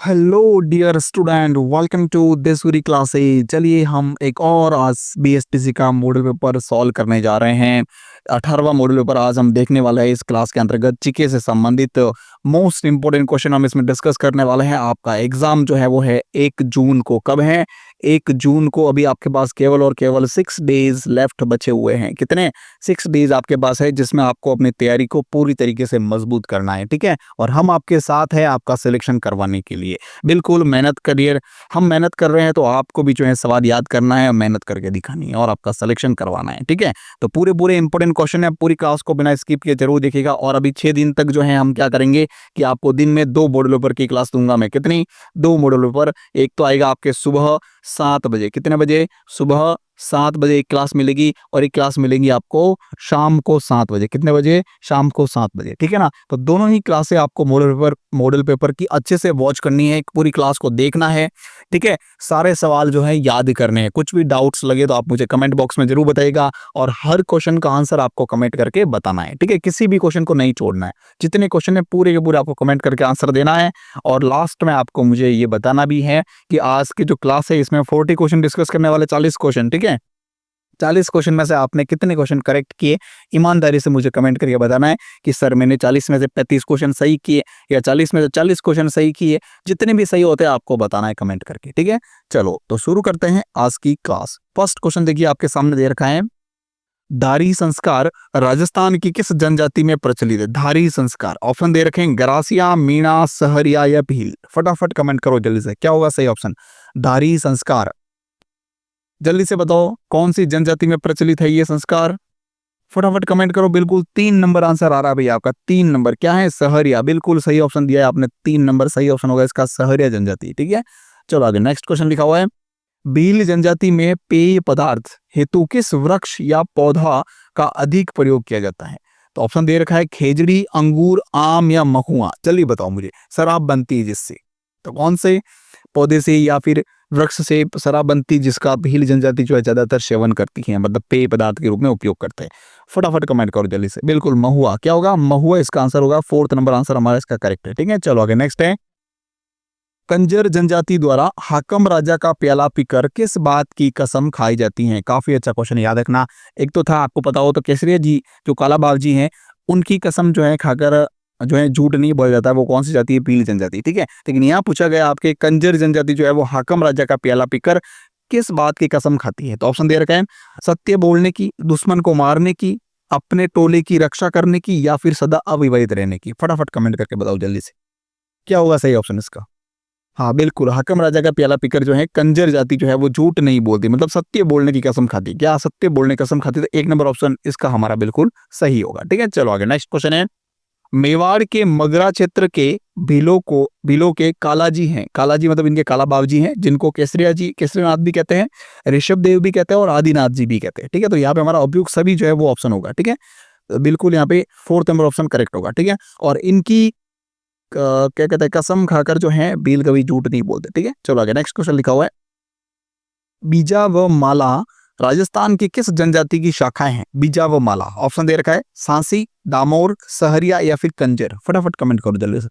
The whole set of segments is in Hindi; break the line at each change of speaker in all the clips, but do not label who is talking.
Hello dear student, welcome to Desuri classes. चलिए हम एक और आज बीएसटीसी का मॉडल पेपर सॉल्व करने जा रहे हैं। 18वां मॉडल पेपर आज हम देखने वाले हैं। इस क्लास के अंतर्गत जीके से संबंधित मोस्ट इंपोर्टेंट क्वेश्चन हम इसमें डिस्कस करने वाले हैं। आपका एग्जाम जो है वो है 1 जून को। कब है? 1 जून को। अभी आपके पास केवल और केवल 6 डेज लेफ्ट बचे हुए हैं। कितने? 6 डेज आपके पास है, जिसमें आपको अपनी तैयारी को पूरी तरीके से मजबूत करना है। ठीक है, और हम आपके साथ हैं आपका सिलेक्शन करवाने के लिए। बिल्कुल मेहनत करिए। हम मेहनत कर रहे हैं तो आपको भी जो है सवाल याद करना है, मेहनत करके दिखानी है और आपका सिलेक्शन करवाना है। ठीक है, तो पूरे पूरे इंपॉर्टेंट क्वेश्चन है। पूरी क्लास को बिना स्किप किए जरूर देखिएगा। और अभी 6 दिन तक जो है हम क्या करेंगे कि आपको दिन में 2 मॉडल पेपर की क्लास दूंगा मैं। कितनी? 2 मॉडल पेपर। एक तो आएगा आपके सुबह 7 बजे। कितने बजे? सुबह 7 बजे एक क्लास मिलेगी, और एक क्लास मिलेगी आपको शाम को 7 बजे। कितने बजे? शाम को 7 बजे। ठीक है ना, तो दोनों ही क्लासें आपको मॉडल पेपर की अच्छे से वॉच करनी है, पूरी क्लास को देखना है। ठीक है, सारे सवाल जो है याद करने हैं। कुछ भी डाउट्स लगे तो आप मुझे कमेंट बॉक्स में जरूर बताइएगा, और हर क्वेश्चन का आंसर आपको कमेंट करके बताना है। ठीक है, किसी भी क्वेश्चन को नहीं छोड़ना है। जितने क्वेश्चन है पूरे के पूरे आपको कमेंट करके आंसर देना है। और लास्ट में आपको मुझे ये बताना भी है कि आज की जो क्लास है इसमें 40 क्वेश्चन डिस्कस करने वाले, 40 क्वेश्चन। ठीक है, 40 क्वेश्चन में से आपने कितने क्वेश्चन करेक्ट किए, ईमानदारी से मुझे कमेंट करके बताना है कि सर मैंने 40 में से 35 क्वेश्चन सही किए, या 40 में से 40 क्वेश्चन सही किए। जितने भी सही होते हैं आपको बताना है कमेंट करके। ठीक है, चलो तो शुरू करते हैं आज की क्लास। फर्स्ट क्वेश्चन देखिए आपके सामने दे रखा है। धारी संस्कार राजस्थान की किस जनजाति में प्रचलित है? धारी संस्कार। ऑप्शन दे रखे हैं गरासिया, मीणा, सहरिया या भील। फटाफट कमेंट करो जल्दी से, क्या होगा सही ऑप्शन? धारी संस्कार। जल्दी से बताओ कौन सी जनजाति में प्रचलित है ये संस्कार। फटाफट कमेंट करो। बिल्कुल 3 नंबर आंसर आ रहा है भैया आपका। 3 नंबर क्या है? सहरिया। बिल्कुल सही ऑप्शन दिया है आपने, 3 नंबर सही ऑप्शन होगा इसका, सहरिया जनजाति। ठीक है, चलो आगे नेक्स्ट क्वेश्चन लिखा हुआ है। भील जनजाति में पेय पदार्थ हेतु किस वृक्ष या पौधा का अधिक प्रयोग किया जाता है? तो ऑप्शन दे रखा है खेजड़ी, अंगूर, आम या महुआ। जल्दी बताओ मुझे। शराब बनती है जिससे, तो कौन से पौधे से या फिर वृक्ष से शराब बनती जिसका भील जनजाति जो है ज्यादातर सेवन करती है, मतलब पेय पदार्थ के रूप में उपयोग करते हैं? फटाफट कमेंट करो जल्दी से। बिल्कुल महुआ। क्या होगा? महुआ इसका आंसर होगा। 4th नंबर आंसर हमारा इसका करेक्ट है। ठीक है, चलो आगे नेक्स्ट है। कंजर जनजाति द्वारा हाकम राजा का प्याला पीकर किस बात की कसम खाई जाती है? काफी अच्छा क्वेश्चन, याद रखना। एक तो था, आपको पता हो तो, केसरिया जी जो काला बाव जी हैं, उनकी कसम जो है खाकर जो है झूठ नहीं बोला जाता है। वो कौन सी जाति है? भील जनजाति। ठीक है, लेकिन यहाँ पूछा गया आपके कंजर जनजाति जो है वो हाकम राजा का प्याला पीकर किस बात की कसम खाती है? तो ऑप्शन दे रखा है सत्य बोलने की, दुश्मन को मारने की, अपने टोले की रक्षा करने की, या फिर सदा अविवाहित रहने की। फटाफट कमेंट करके बताओ जल्दी से, क्या होगा सही ऑप्शन इसका? हाँ बिल्कुल, हाकम राजा का प्याला पीकर जो है कंजर जाति जो है वो झूठ नहीं बोलती, मतलब सत्य बोलने की कसम खाती। क्या सत्य बोलने की कसम खाती? तो 1 नंबर ऑप्शन इसका हमारा बिल्कुल सही होगा। ठीक है, चलो आगे नेक्स्ट क्वेश्चन है। मेवाड़ के मगरा क्षेत्र के भीलों के कालाजी हैं। कालाजी मतलब इनके काला बावजी हैं, जिनको केसरिया जी, केसरीनाथ भी कहते हैं, ऋषभ देव भी कहते हैं, और आदिनाथ जी भी कहते हैं। ठीक है, तो यहाँ पे हमारा उपयुक्त सभी जो है वो ऑप्शन होगा। ठीक है, तो बिल्कुल यहाँ पे 4th नंबर ऑप्शन करेक्ट होगा। ठीक है, और इनकी क्या कहते हैं, कसम खाकर जो है भील कभी झूठ नहीं बोलते। ठीक है, चलो आगे नेक्स्ट क्वेश्चन लिखा हुआ है। बीजा व माला राजस्थान की किस जनजाति की शाखाएं हैं? बीजा व माला। ऑप्शन दे रखा है सांसी, दामोर, सहरिया या फिर कंजर। फटाफट कमेंट करो जल्दी से।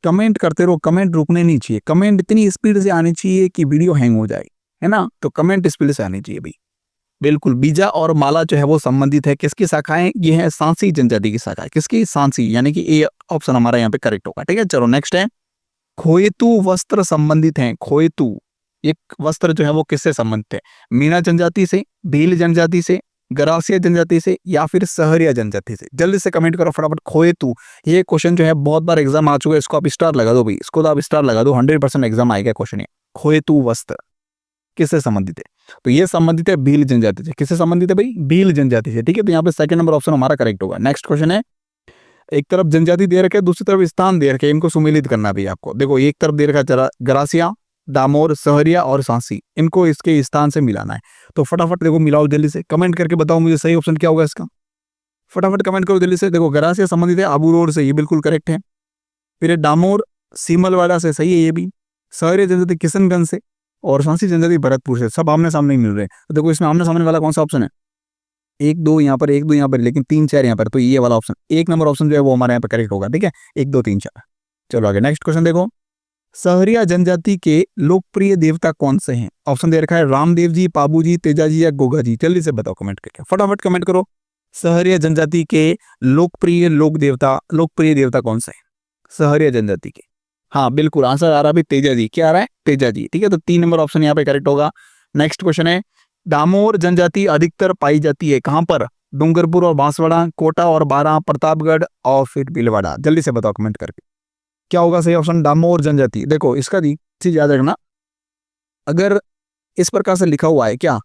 कमेंट करते रहो, कमेंट रुकने नहीं चाहिए। कमेंट इतनी स्पीड से आनी चाहिए कि वीडियो हैंग हो जाए, है ना? तो कमेंट स्पीड से आनी चाहिए भाई। बिल्कुल, बीजा और माला जो है वो संबंधित है। किसकी शाखाएं? ये है सांसी जनजाति की शाखा है। किसकी? सांसी, यानी कि ए ऑप्शन हमारा यहाँ पे करेक्ट होगा। ठीक है, चलो नेक्स्ट है। खोएतू वस्त्र संबंधित हैं। खोएतू एक वस्त्र जो है वो किससे संबंधित है? मीना जनजाति से, भील जनजाति से, गरासिया जनजाति से, या फिर सहरिया जनजाति से? जल्दी से कमेंट करो फटाफट। खोएतू, ये क्वेश्चन जो है बहुत बार एग्जाम आ चुका है, इसको आप स्टार लगा दो भाई, इसको तो आप स्टार लगा दो। 100% एग्जाम आएगा क्वेश्चन। ये खोएतू वस्त्र किससे संबंधित है? तो ये संबंधित है भील जनजाति से। किससे संबंधित है भाई? भील जनजाति से। ठीक है, तो यहाँ पे 2nd नंबर ऑप्शन हमारा करेक्ट होगा। नेक्स्ट क्वेश्चन है। एक तरफ जनजाति दे रखे, दूसरी तरफ स्थान दे रखे, इनको सुमेलित करना भी आपको। देखो एक तरफ दे रखा जरा गरासिया, दामोर, सहरिया और सांसी, इनको इसके स्थान से मिलाना है। तो फटाफट देखो मिलाओ जल्दी से, कमेंट करके बताओ मुझे सही ऑप्शन क्या होगा इसका। फटाफट कमेंट करो जल्दी से। देखो गरासिया संबंधित है आबू रोड से, ये बिल्कुल करेक्ट है। फिर दामोर सीमलवाड़ा से, सही है ये भी। सहरिया जनजाति किशनगंज से, और सांसी जनजाति भरतपुर से। सब आमने सामने ही मिल रहे हैं। तो देखो इसमें आमने सामने वाला कौन सा ऑप्शन है? 1 2 यहाँ पर, 1 2 यहाँ पर, लेकिन 3 4 यहाँ पर। तो ये वाला ऑप्शन 1 नंबर ऑप्शन जो है वो हमारे यहाँ पे करेक्ट होगा। ठीक है, 1 2 3 4। चलो आगे नेक्स्ट क्वेश्चन देखो। सहरिया जनजाति के लोकप्रिय देवता कौन से हैं? ऑप्शन दे रखा है रामदेव जी, पाबू जी, तेजा जी या गोगा जी। जल्दी से बताओ कमेंट करके, फटाफट कमेंट करो। सहरिया जनजाति के लोकप्रिय देवता कौन से हैं सहरिया जनजाति के? हाँ बिल्कुल, आंसर आ रहा है तेजा जी। क्या आ रहा है? तेजा जी। ठीक है, तो 3 नंबर ऑप्शन यहाँ पे करेक्ट होगा। नेक्स्ट क्वेश्चन है, डामोर जनजाति अधिकतर पाई जाती है कहाँ पर? डूंगरपुर और बांसवाड़ा, कोटा और बारा, प्रतापगढ़ और फिर भीलवाड़ा। जल्दी से बताओ कमेंट करके, क्या होगा सही ऑप्शन? डामोर जनजाति। देखो इसका चीज याद रखना, अगर इस प्रकार से लिखा हुआ है क्या,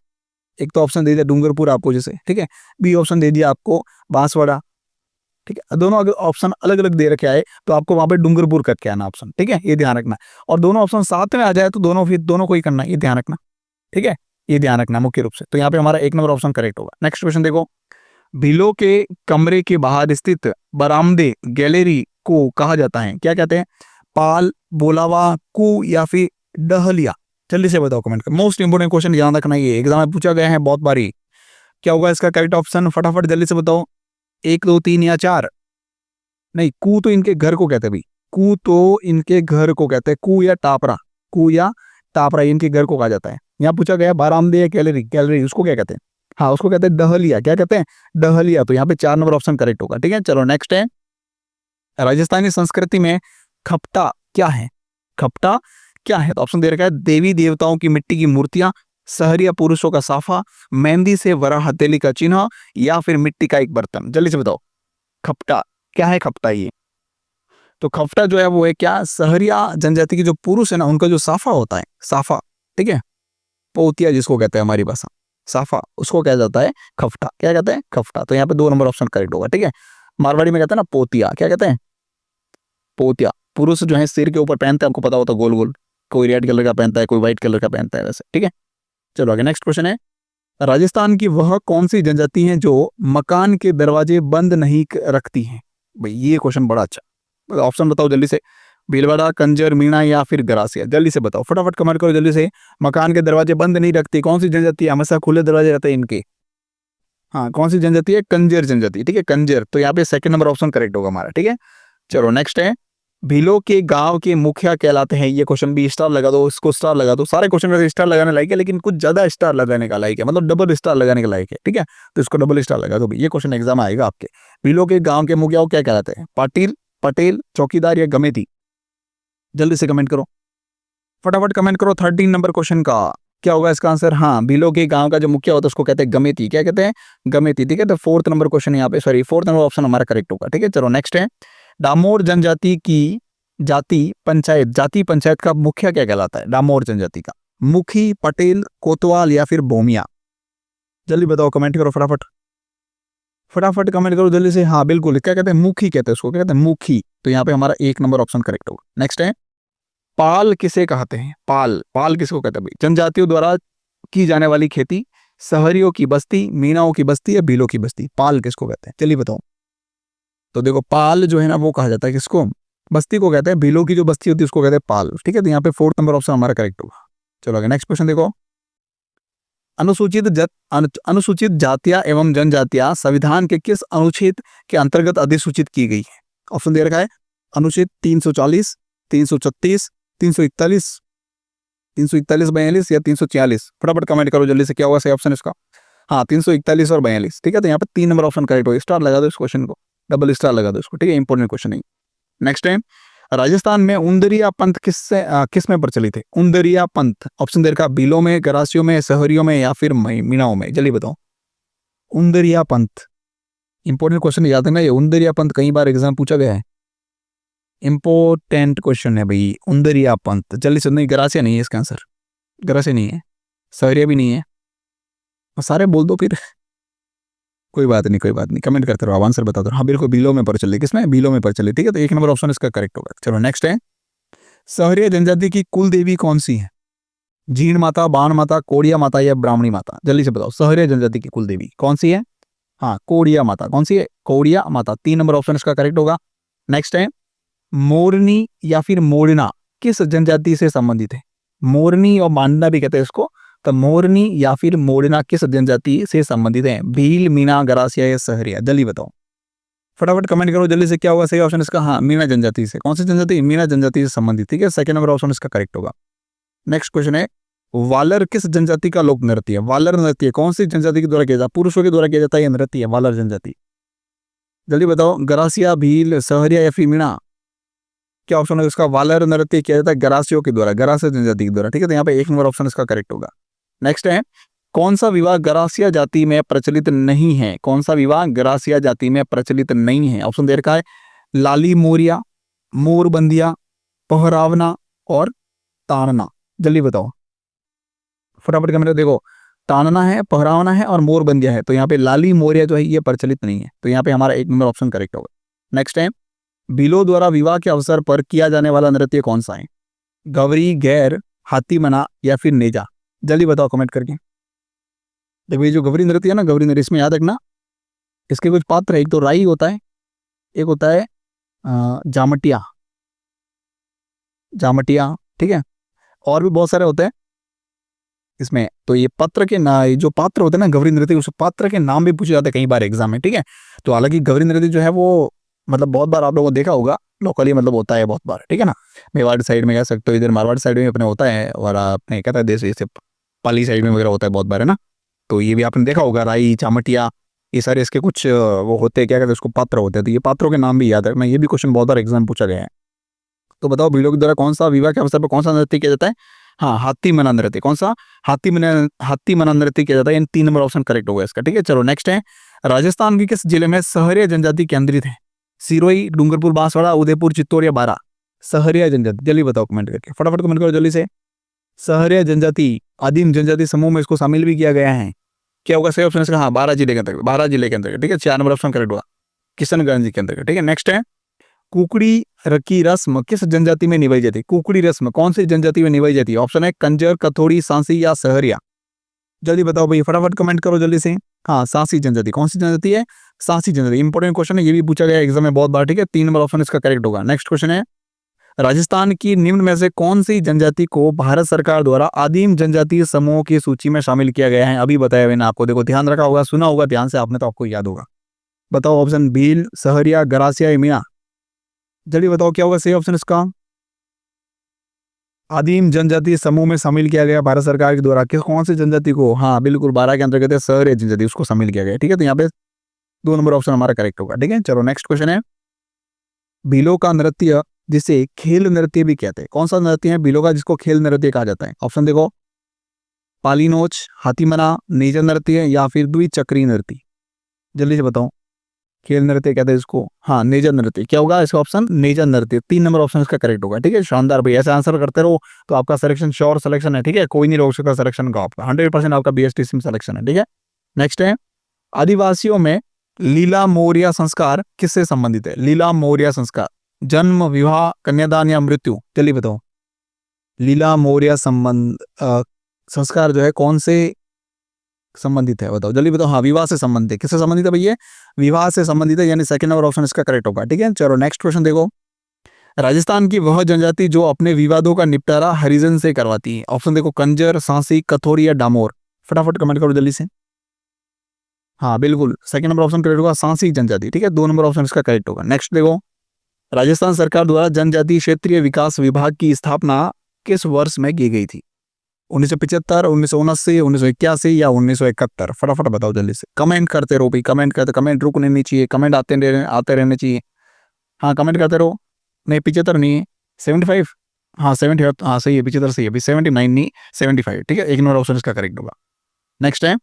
एक तो ऑप्शन दे दिया डूंगरपुर आपको जैसे, ठीक है, बी ऑप्शन दे दिया आपको बांसवाड़ा, ठीक है, दोनों अगर ऑप्शन अलग अलग दे रखे आए तो आपको वहां पे डूंगरपुर करके आना ऑप्शन, ठीक है, ये ध्यान रखना। और दोनों ऑप्शन साथ में आ जाए तो दोनों को ही करना, ये ध्यान रखना, ठीक है, ये ध्यान रखना मुख्य रूप से। तो यहाँ पे हमारा 1 नंबर ऑप्शन करेक्ट होगा। नेक्स्ट क्वेश्चन देखो, भीलों के कमरे के बाहर स्थित बरामदे गैलरी को कहा जाता है, क्या कहते हैं? पाल, बोलावा, कू या फिर डहलिया? जल्दी से बताओ कमेंट कर। मोस्ट इंपोर्टेंट क्वेश्चन याद रखना, ये एग्जाम में पूछा गया है बहुत बारी। क्या होगा इसका करेक्ट ऑप्शन? फटाफट जल्दी से बताओ, 1 2 3 या 4? नहीं, कू तो इनके घर को कहते हैं भाई, कू तो इनके घर को कहते हैं, कू या टापरा इनके घर को कहा जाता है। यहाँ पूछा गया बारामदे या गैलरी उसको क्या कहते हैं? हाँ उसको कहते हैं डहलिया। क्या कहते हैं? डहलिया। तो यहाँ पे 4 नंबर ऑप्शन करेक्ट होगा। ठीक है, चलो नेक्स्ट है, राजस्थानी संस्कृति में खपटा क्या है? खपटा क्या है? तो ऑप्शन दे रखा है देवी देवताओं की मिट्टी की मूर्तियां, सहरिया पुरुषों का साफा, मेहंदी से वरा हथेली का चिन्ह या फिर मिट्टी का एक बर्तन। जल्दी से बताओ खपटा क्या है? खपटा ये तो खपटा जो है वो है क्या, सहरिया जनजाति के जो पुरुष है ना उनका जो साफा होता है, साफा, ठीक है, पोतिया जिसको कहते हैं हमारी भाषा, साफा, उसको क्या जाता है? खपटा। क्या कहते हैं? खपटा। तो यहाँ पे 2 नंबर ऑप्शन करेक्ट होगा। ठीक है, मारवाड़ी में कहते हैं ना पोतिया, क्या कहते हैं? पोतिया। पुरुष जो है सिर के ऊपर पहनते हैं, आपको पता होता है, गोल गोल, कोई रेड कलर का पहनता है, कोई व्हाइट कलर का पहनता है, वैसे। ठीक है, चलो आगे नेक्स्ट क्वेश्चन है, राजस्थान की वह कौन सी जनजाति है जो मकान के दरवाजे बंद नहीं रखती है? भाई ये क्वेश्चन बड़ा अच्छा, ऑप्शन बताओ जल्दी से, भीलवाड़ा, कंजर, मीणा या फिर गरासिया। जल्दी से बताओ, फटाफट कमेंट करो जल्दी से। मकान के दरवाजे बंद नहीं रखती, कौन सी जनजाति है? हमेशा खुले दरवाजे रहते हैं इनके। हाँ, कौन सी जनजाति है? कंजर जनजाति। ठीक है, कंजर। तो यहाँ पे 2 नंबर ऑप्शन करेक्ट होगा हमारा। ठीक है, चलो नेक्स्ट है, भीलों के गांव के मुखिया कहलाते हैं। ये क्वेश्चन भी स्टार लगा दो, इसको स्टार लगा दो। सारे क्वेश्चन में स्टार लगाने लायक है, लेकिन कुछ ज्यादा स्टार लगाने का लायक है, मतलब डबल स्टार लगाने का लायक है। ठीक है, तो इसको डबल स्टार लगा दो। ये क्वेश्चन एग्जाम आएगा आपके। भीलों के गांव के मुखिया क्या कहलाते हैं? पाटिल, पटेल, चौकीदार या गमेती? जल्दी से कमेंट करो, फटाफट कमेंट करो। 13 नंबर क्वेश्चन का क्या होगा इसका आंसर? हाँ, भीलों के गांव का जो मुखिया होता है उसको कहते हैं गमेती। क्या कहते हैं? गमेती। ठीक है, तो 4th नंबर क्वेश्चन यहाँ पे, सॉरी 4th नंबर ऑप्शन हमारा करेक्ट होगा। ठीक है, चलो नेक्स्ट है, डामोर जनजाति की जाति पंचायत का मुखिया क्या कहलाता है? डामोर जनजाति का मुखी, पटेल, कोतवाल या फिर भोमिया? जल्दी बताओ, कमेंट करो फटाफट, फटाफट कमेंट करो जल्दी से। हाँ बिल्कुल, क्या कहते हैं? मुखी कहते हैं उसको, क्या कहते हैं? मुखी। तो यहाँ पे हमारा 1 नंबर ऑप्शन करेक्ट होगा। नेक्स्ट है, पाल किसे कहते हैं? पाल किसको कहते हैं भाई? जनजातियों द्वारा की जाने वाली खेती, सहरियों की बस्ती, मीनाओं की बस्ती या भीलों की बस्ती? पाल किसको कहते हैं? चलिए बताओ। तो देखो पाल जो है ना वो कहा जाता है किसको? बस्ती को कहते हैं। भीलों की जो बस्ती होती है उसको कहते हैं पाल। ठीक है, तो यहाँ पे 4th नंबर ऑप्शन हमारा करेक्ट होगा। चलो आगे नेक्स्ट क्वेश्चन देखो, अनुसूचित जातियां एवं जनजातियां संविधान के किस अनुच्छेद के अंतर्गत अधिसूचित की गई है? ऑप्शन दे रखा है अनुच्छेद 340, 336, 341, 42 या 346। फटाफट कमेंट करो जल्दी से, क्या होगा सही ऑप्शन इसका? हाँ, 341 और 42। ठीक है, तो यहाँ पे 3 नंबर ऑप्शन करेक्ट हो। स्टार लगा दो इस क्वेश्चन को, डबल स्टार लगा दो इसको। ठीक है, इंपॉर्टेंट क्वेश्चन है। नेक्स्ट टाइम, राजस्थान में उंदरिया पंथ किस में प्रचलित है? उंदरिया पंथ। ऑप्शन दे रखा भीलों में, गरासियों में, सहरियों में या फिर मीणाओं में? जल्दी बताओ। उंदरिया पंथ इंपॉर्टेंट क्वेश्चन, याद है ना, ये उंदरिया पंथ कई बार एग्जाम पूछा गया है, इंपॉर्टेंट क्वेश्चन है भाई। उंदरिया पंथ, जल्दी से। नहीं, गरासिया नहीं है इसका आंसर, गरासिया नहीं है, सहरिया भी नहीं है, सारे बोल दो फिर। कोई बात नहीं, कमेंट करते रहो, आंसर बता दो। हाँ बिल्कुल, भीलों में प्रचलित। किसमें? भीलों में प्रचलित। ठीक है, तो 1 नंबर ऑप्शन इसका करेक्ट होगा। चलो नेक्स्ट है, सहरिया जनजाति की कुल देवी कौन सी है? जीण माता, बाण माता, कोड़िया माता या ब्राह्मणी माता? जल्दी से बताओ, सहरिया जनजाति की कुल देवी कौन सी है? हाँ, कोड़िया माता। कौन सी है? कोड़िया माता। 3 नंबर ऑप्शन इसका करेक्ट होगा। नेक्स्ट है, मोरनी या फिर मोड़ना किस जनजाति से संबंधित है? मोरनी और मांडना भी कहते हैं इसको। तो मोरनी या फिर मोड़ना किस जनजाति से संबंधित है? भील, मीणा, गरासिया या सहरिया? जल्दी बताओ। फटाफट कमेंट करो जल्दी से, क्या होगा सही ऑप्शन इसका? हाँ, मीना जनजाति से। कौन सी जनजाति? मीना जनजाति से संबंधित, ठीक है। सेकंड नंबर ऑप्शन इसका करेक्ट होगा। नेक्स्ट क्वेश्चन है, वालर किस जनजाति का लोक नृत्य है? वालर नृत्य कौन सी जनजाति के द्वारा किया जाता है? पुरुषों के द्वारा किया जाता है यह नृत्य है वालर जनजाति। जल्दी बताओ, गरासिया, भील, सहरिया या फिर मीणा? क्या ऑप्शन है इसका? वालर नृत्य किया जाता है गरासियों के द्वारा, गरासिया जनजाति के द्वारा, ठीक है। तो यहाँ पे एक नंबर ऑप्शन इसका करेक्ट होगा। नेक्स्ट है, कौन सा विवाह गरासिया जाति में प्रचलित नहीं है? कौन सा विवाह गरासिया जाति में प्रचलित नहीं है? ऑप्शन दे रखा है लाली मोरिया, मोरबंदिया, पहरावना और तानना। जल्दी बताओ फटाफट कमेंट। देखो, तानना है, पहरावना है और मोरबंदिया है। तो यहाँ पे लाली मोरिया जो है ये प्रचलित नहीं है। तो यहाँ पे हमारा एक नंबर ऑप्शन करेक्ट होगा। नेक्स्ट है, भीलों द्वारा विवाह के अवसर पर किया जाने वाला नृत्य कौन सा है? गवरी, गैर, हाथी मना या फिर नेजा? जल्दी बताओ कमेंट करके। देखो, ये जो गवरी नृत्य है ना, गवरी नृत्य, इसमें याद रखना इसके कुछ पात्र है। एक तो राई होता है, एक होता है जामटिया, जामटिया, ठीक है। और भी बहुत सारे होते हैं इसमें। तो ये पत्र के ना, जो पात्र होते हैं ना गवरी नृत्य, उस पात्र के नाम भी पूछे जाते हैं कई बार एग्जाम में, ठीक है। तो हालांकि गवरी नृत्य जो है वो मतलब बहुत बार आप लोगों को देखा होगा, लोकली मतलब होता है बहुत बार, ठीक है ना। मेवाड़ साइड में कह सकते हो, इधर मारवाड़ साइड में अपने होता है, और अपने कहता है देश जैसे पाली साइड में वगैरह होता है बहुत बार, है ना। तो ये भी आपने देखा होगा, राई, चामटिया, ये सारे इसके कुछ वो होते हैं, क्या कहते हैं उसको, पात्र होते हैं। तो ये पात्रों के नाम भी याद रखना, ये भी क्वेश्चन बहुत बार एग्जाम पूछा गया है। तो बताओ, भीलों के द्वारा कौन सा विवाह के अवसर पर कौन सा नृत्य किया जाता है? हाँ, हाथी मना नृत्य। कौन सा? हाथी मना नृत्य किया जाता है। इन 3 नंबर ऑप्शन करेक्ट होगा इसका, ठीक है। चलो नेक्स्ट है, राजस्थान के किस जिले में सहरिया जनजाति केंद्रित है? सिरोही, डूंगरपुर, बांसवाड़ा, उदयपुर, चित्तौड़ या बारा? सहरिया जनजाति, जल्दी बताओ कमेंट करके, फटाफट कमेंट करो जल्दी से। सहरिया जनजाति आदिम जनजाति समूह में इसको शामिल भी किया गया है। क्या होगा सही ऑप्शन इसका? हाँ, 12 जिले के अंतर्गत, 12 जिले के अंतर्गत, ठीक है। 4 नंबर ऑप्शन करेक्ट हुआ, किशनगंज के अंतर्गत, ठीक है। नेक्स्ट है, कुकड़ी की रस्म किस जनजाति में निभाई जाती है? कुकड़ी रस्म कौन सी जनजाति में निभाई जाती है? ऑप्शन है कंजर, कथोड़ी, सांसी या सहरिया? जल्दी बताओ भाई, फटाफट कमेंट करो जल्दी से। हाँ, सांसी जनजाति। कौन सी जनजाति है? सांसी जनजाति। इंपॉर्टेंट क्वेश्चन है, ये भी पूछा गया एग्जाम में बहुत बार, ठीक है। 3 नंबर ऑप्शन इसका करेक्ट होगा। नेक्स्ट क्वेश्चन है, राजस्थान की निम्न में से कौन सी जनजाति को भारत सरकार द्वारा आदिम जनजातीय समूह की सूची में शामिल किया गया है? अभी बताया मैंने आपको, देखो ध्यान रखा होगा, सुना होगा ध्यान से आपने, तो आपको याद होगा। बताओ ऑप्शन, भील, सहरिया, गरासिया या मीणा? जल्दी बताओ क्या होगा सही ऑप्शन इसका? आदिम जनजातीय समूह में शामिल किया गया भारत सरकार के द्वारा किस, कौन सी जनजाति को? हाँ बिल्कुल, 12 के अंतर्गत है सहरिया जनजाति, उसको शामिल किया गया, ठीक है। तो यहाँ पे 2 नंबर ऑप्शन हमारा करेक्ट होगा, ठीक है। चलो नेक्स्ट क्वेश्चन है, भीलों का नृत्य जिसे खेल नृत्य भी कहते हैं, कौन सा नृत्य है भीलों का जिसको खेल नृत्य कहा जाता है? ऑप्शन देखो, पालीनोच, हाथीमना, नेजा नृत्य या फिर द्विचक्री नृत्य? जल्दी से बताओ, खेल नृत्य कहते हैं इसको। हाँ, नेजा नृत्य। क्या होगा इसका ऑप्शन? नेजा नृत्य। 3 नंबर ऑप्शन इसका करेक्ट होगा, ठीक है। शानदार भाई, ऐसे आंसर करते रहो तो आपका सिलेक्शन श्योर सिलेक्शन है, ठीक है। कोई नहीं रोक सकता सिलेक्शन का, आपका 100% आपका बीएसटीसी में सिलेक्शन है, ठीक है। नेक्स्ट है, आदिवासियों में लीला मोरिया संस्कार किससे संबंधित है? लीला मोरिया संस्कार, जन्म, विवाह, कन्यादान या मृत्यु? जल्दी बताओ, लीला मोरिया संस्कार जो है कौन से संबंधित है? बताओ जल्दी बताओ। हाँ, विवाह से संबंधित है। किससे संबंधित है भैया? विवाह से संबंधित है, यानी सेकंड नंबर ऑप्शन इसका करेक्ट होगा, ठीक है। चलो नेक्स्ट क्वेश्चन देखो, राजस्थान की वह जनजाति जो अपने विवादों का निपटारा हरिजन से करवाती है? ऑप्शन देखो, कंजर, सांसी, कथोरी या डामोर? फटाफट कमेंट करो जल्दी से। हाँ बिल्कुल, सेकंड नंबर ऑप्शन करेक्ट होगा, सांसी जनजाति, ठीक है। 2 नंबर ऑप्शन इसका करेक्ट होगा। नेक्स्ट देखो, राजस्थान सरकार द्वारा जनजातीय क्षेत्रीय विकास विभाग की स्थापना किस वर्ष में की गई थी? 1975, 1979, 1981 या 1971? फटाफट बताओ जल्दी से, कमेंट करते रहो भाई, कमेंट करते, कमेंट रुकने नहीं चाहिए, कमेंट आते रहने चाहिए। हाँ कमेंट करते रहो। नहीं 75 नहीं है, 75, हाँ 70, हाँ सही है, 75 सही है भाई, 79 नहीं 75, ठीक है। 1 नंबर ऑप्शन इसका करेक्ट होगा। नेक्स्ट है,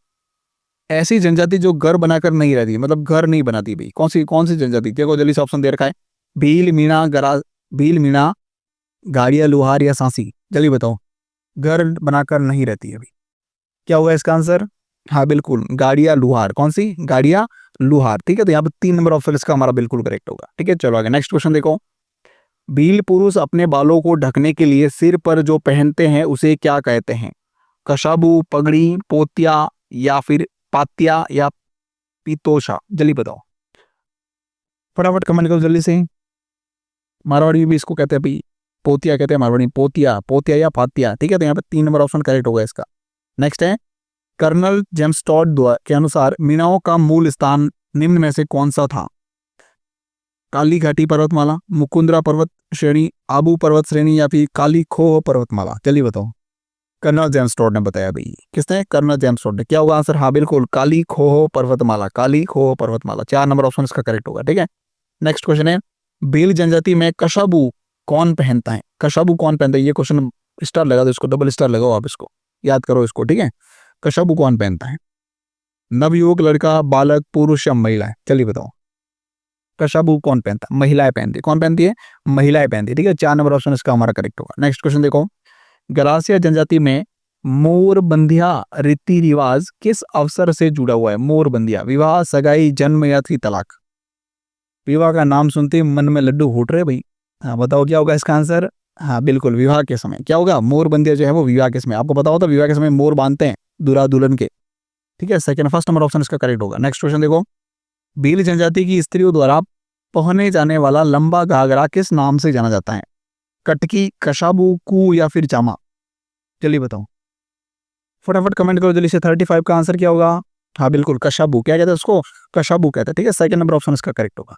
ऐसी जनजाति जो घर बनाकर नहीं रहती, मतलब घर नहीं बनाती भाई, कौन सी जनजाति? देखो जल्दी से ऑप्शन दे रखा है, भील, मीणा, गाड़िया, लुहार या सांसी? जल्दी बताओ, घर बनाकर नहीं रहती अभी, क्या होगा इसका आंसर? हाँ बिल्कुल, गाड़िया लुहार। कौन सी? गाड़िया लुहार, ठीक है। तो यहाँ पे 3 नंबर ऑप्शन इसका हमारा बिल्कुल करेक्ट होगा, ठीक है। चलो आगे नेक्स्ट क्वेश्चन देखो, भील पुरुष अपने बालों को ढकने के लिए सिर पर जो पहनते हैं उसे क्या कहते हैं? कशाबू, पगड़ी, पोतिया या फिर पातिया या पितोशा? जल्दी बताओ, फटाफट कमेंट करो जल्दी से। मारवाड़ी भी इसको कहते हैं भाई, पोतिया कहते हैं मारवाड़ी, पोतिया या पातिया, ठीक है। तो यहाँ पे 3 नंबर ऑप्शन करेक्ट होगा इसका। नेक्स्ट है, कर्नल जेम्स टॉड के अनुसार मीणाओं का मूल स्थान निम्न में से कौन सा था? काली घाटी पर्वतमाला, मुकुंदरा पर्वत श्रेणी, आबू पर्वत श्रेणी या फिर काली खोह पर्वतमाला? जल्दी बताओ। कर्नल जेम्स टॉड ने बताया भाई। किसने? कर्नल जेम्स टॉड ने। क्या होगा आंसर? हाँ बिल्कुल, काली खोह पर्वतमाला, काली खोह पर्वतमाला। 4 नंबर ऑप्शन इसका करेक्ट होगा। ठीक है, नेक्स्ट क्वेश्चन है, भील जनजाति में कशाबू कौन पहनता है? कशाबू कौन पहनता है? ये क्वेश्चन स्टार लगा दो इसको, डबल स्टार लगाओ, आप इसको याद करो इसको। ठीक है, कशाबू कौन पहनता है? नवयुवक, लड़का, बालक, पुरुष या महिला है? चलिए बताओ। कशाबू कौन पहनता है? महिलाएं पहनती है। कौन पहनती है? महिलाएं पहनती है। ठीक है, 4 नंबर ऑप्शन इसका हमारा करेक्ट होगा। नेक्स्ट क्वेश्चन देखो, गरासिया जनजाति में मोरबंदिया रीति रिवाज किस अवसर से जुड़ा हुआ है? मोरबंदिया, विवाह, सगाई, जन्म या फिर तलाक? विवाह का नाम सुनते ही मन में लड्डू फूट रहे भाई। हाँ बताओ क्या होगा इसका आंसर? हाँ बिल्कुल, विवाह के समय। क्या होगा? मोरबंदिया जो है वो विवाह के समय। आपको पता होता विवाह के समय मोर बांधते हैं दूल्हा दुल्हन के। ठीक है, सेकंड फर्स्ट नंबर ऑप्शन इसका करेक्ट होगा। नेक्स्ट क्वेश्चन देखो, भील जनजाति की स्त्रियों द्वारा पहने जाने वाला लंबा घाघरा किस नाम से जाना जाता है? कटकी, कशाबू, कू या फिर जामा? जल्दी बताओ, फटाफट कमेंट करो जल्दी से। 35 का आंसर क्या होगा? हाँ बिल्कुल, कशाबू। क्या कहते हैं उसको? कशाबू कहते हैं। ठीक है, सेकंड नंबर ऑप्शन इसका करेक्ट होगा।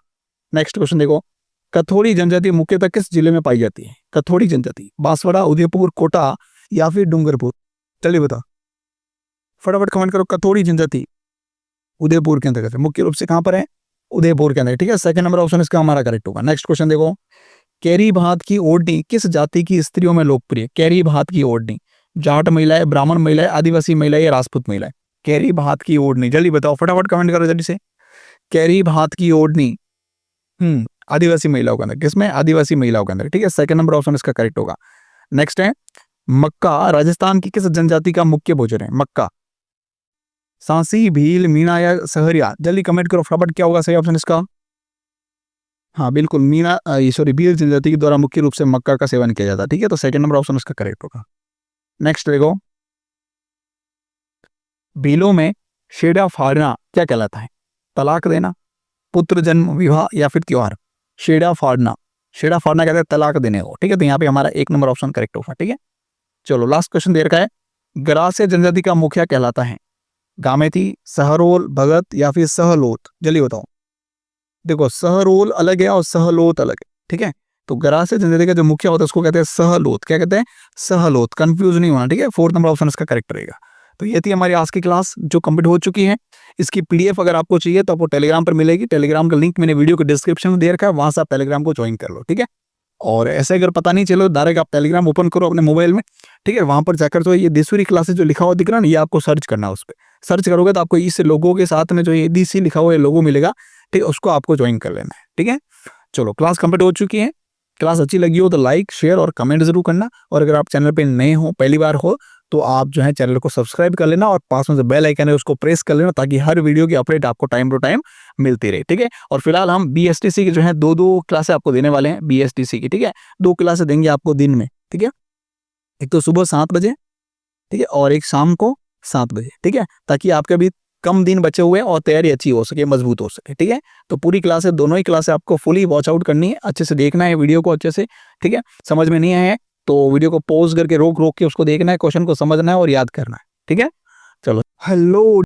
नेक्स्ट क्वेश्चन देखो, कथोड़ी जनजाति मुख्यतः किस जिले में पाई जाती है? कथोड़ी जनजाति बांसवाड़ा, उदयपुर, कोटा या फिर डूंगरपुर? चलिए बताओ, फटाफट कमेंट करो। कथोड़ी जनजाति उदयपुर के अंतर्गत है, मुख्य रूप से कहां पर है? उदयपुर के अंदर। ठीक है, सेकंड नंबर ऑप्शन इसका हमारा करेक्ट होगा। नेक्स्ट क्वेश्चन देखो, कैरी भात की ओढ़नी किस जाति की स्त्रियों में लोकप्रिय? कैरी भात की ओढ़नी, जाट महिलाएं, ब्राह्मण महिलाएं, आदिवासी महिलाएं या राजपूत महिलाएं? कैरी भात की ओढ़नी, जल्दी बताओ, फटाफट कमेंट करो जल्दी से। कैरी भात की ओढ़नी आदिवासी महिलाओं के अंदर। किसमें? आदिवासी महिलाओं के अंदर। ठीक है, सेकंड नंबर ऑप्शन इसका करेक्ट होगा। नेक्स्ट है, मक्का राजस्थान की किस जनजाति का मुख्य भोजन है? मक्का, सांसी, भील, मीणा या सहरिया? जल्दी कमेंट करो फटाफट, क्या होगा सही ऑप्शन इसका? हाँ बिल्कुल, मीणा सॉरी भील जनजाति के द्वारा मुख्य रूप से मक्का का सेवन किया जाता है। ठीक है, तो सेकंड नंबर ऑप्शन इसका करेक्ट होगा। नेक्स्ट देखो, भीलों में शेड़ा फाड़ना क्या कहलाता है? तलाक देना, पुत्र जन्म, विवाह या फिर त्योहार? शेड़ा फाड़ना, शेड़ा फाड़ना कहते हैं तलाक देने को। ठीक है, तो यहाँ पे हमारा 1 नंबर ऑप्शन करेक्ट होगा। ठीक है, चलो लास्ट क्वेश्चन देर का है, गरासिया जनजाति का मुखिया कहलाता है? गामेती, सहरोल, भगत या फिर सहलोत? जल्दी बताओ। देखो, सहरोल अलग है और सहलोत अलग है। ठीक है, तो गरासिया जनजाति का जो मुखिया होता है उसको कहते हैं सहलोत। क्या कहते हैं? सहलोत। कंफ्यूज नहीं होना। ठीक है, 4th नंबर ऑप्शन इसका करेक्ट रहेगा। तो ये थी हमारी आज की क्लास जो कंप्लीट हो चुकी है। इसकी पीडीएफ अगर आपको चाहिए तो आपको टेलीग्राम पर मिलेगी। टेलीग्राम का लिंक मैंने वीडियो के डिस्क्रिप्शन में दे रखा है, वहां से आप टेलीग्राम को ज्वाइन कर लो। ठीक है, और ऐसे अगर पता नहीं चलो, डायरेक्ट आप टेलीग्राम ओपन करो अपने मोबाइल में। ठीक है, वहां पर जाकर जो ये देशूरी क्लासेस जो लिखा हुआ दिख रहा है ना, ये आपको सर्च करना है। उस पर सर्च करोगे तो आपको इस लोगों के साथ में जो ये डीसी लिखा हुआ है लोगो मिलेगा। ठीक है, उसको आपको ज्वाइन कर लेना है। ठीक है, चलो क्लास कंप्लीट हो चुकी है। क्लास अच्छी लगी हो तो लाइक, शेयर और कमेंट जरूर करना। और अगर आप चैनल पे नए हो, पहली बार हो, तो आप जो है चैनल को सब्सक्राइब कर लेना और पास में जो बेल आइकन है उसको प्रेस कर लेना, ताकि हर वीडियो की अपडेट आपको टाइम टू टाइम मिलती रहे। ठीक है, और फिलहाल हम बीएसटीसी की जो है 2 क्लासें आपको देने वाले हैं बीएसटीसी की। ठीक है, 2 क्लासें देंगे आपको दिन में। ठीक है, एक तो सुबह 7 बजे, ठीक है, और एक शाम को 7 बजे। ठीक है, ताकि आपके भी कम दिन बचे हुए और तैयारी अच्छी हो सके, मजबूत हो सके। ठीक है, तो पूरी क्लासें, दोनों ही क्लासें आपको फुली वॉच आउट करनी है, अच्छे से देखना है वीडियो को अच्छे से। ठीक है, समझ में नहीं आया है तो वीडियो को पॉज करके रोक रोक के उसको देखना है, क्वेश्चन को समझना है और याद करना है। ठीक है, चलो हेलो।